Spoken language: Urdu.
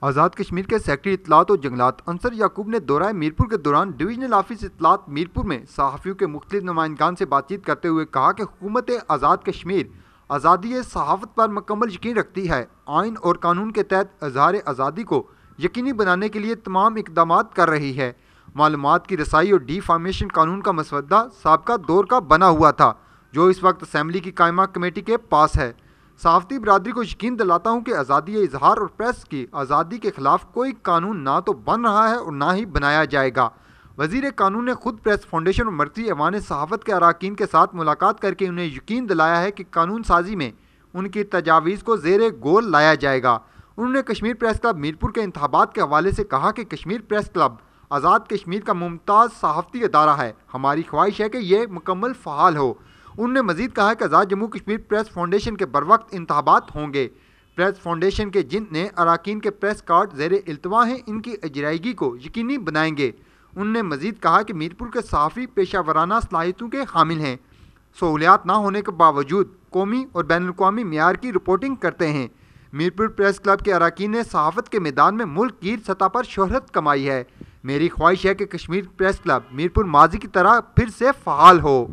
آزاد کشمیر کے سیکرٹری اطلاعات و جنگلات انصر یعقوب نے دورہ میرپور کے دوران ڈویژنل آفس اطلاعات میرپور میں صحافیوں کے مختلف نمائندگان سے بات چیت کرتے ہوئے کہا کہ حکومت آزاد کشمیر آزادی صحافت پر مکمل یقین رکھتی ہے، آئین اور قانون کے تحت اظہار آزادی کو یقینی بنانے کے لیے تمام اقدامات کر رہی ہے۔ معلومات کی رسائی اور ڈی فارمیشن قانون کا مسودہ سابقہ دور کا بنا ہوا تھا، جو اس وقت اسمبلی کی قائمہ کمیٹی کے پاس ہے۔ صحافتی برادری کو یقین دلاتا ہوں کہ آزادی اظہار اور پریس کی آزادی کے خلاف کوئی قانون نہ تو بن رہا ہے اور نہ ہی بنایا جائے گا۔ وزیر قانون نے خود پریس فاؤنڈیشن اور مرکزی ایوان صحافت کے اراکین کے ساتھ ملاقات کر کے انہیں یقین دلایا ہے کہ قانون سازی میں ان کی تجاویز کو زیر گول لایا جائے گا۔ انہوں نے کشمیر پریس کلب میرپور کے انتخابات کے حوالے سے کہا کہ کشمیر پریس کلب آزاد کشمیر کا ممتاز صحافتی ادارہ ہے، ہماری خواہش ہے کہ یہ مکمل فعال ہو۔ انہوں نے مزید کہا کہ آزاد جموں کشمیر پریس فاؤنڈیشن کے بروقت انتخابات ہوں گے۔ پریس فاؤنڈیشن کے جن نے اراکین کے پریس کارڈ زیر التوا ہیں، ان کی اجرائیگی کو یقینی بنائیں گے۔ انہوں نے مزید کہا کہ میرپور کے صحافی پیشہ ورانہ صلاحیتوں کے حامل ہیں، سہولیات نہ ہونے کے باوجود قومی اور بین الاقوامی معیار کی رپورٹنگ کرتے ہیں۔ میرپور پریس کلب کے اراکین نے صحافت کے میدان میں ملک گیر سطح پر شہرت کمائی ہے۔ میری خواہش ہے کہ کشمیر پریس کلب میرپور ماضی کی طرح پھر سے فعال ہو۔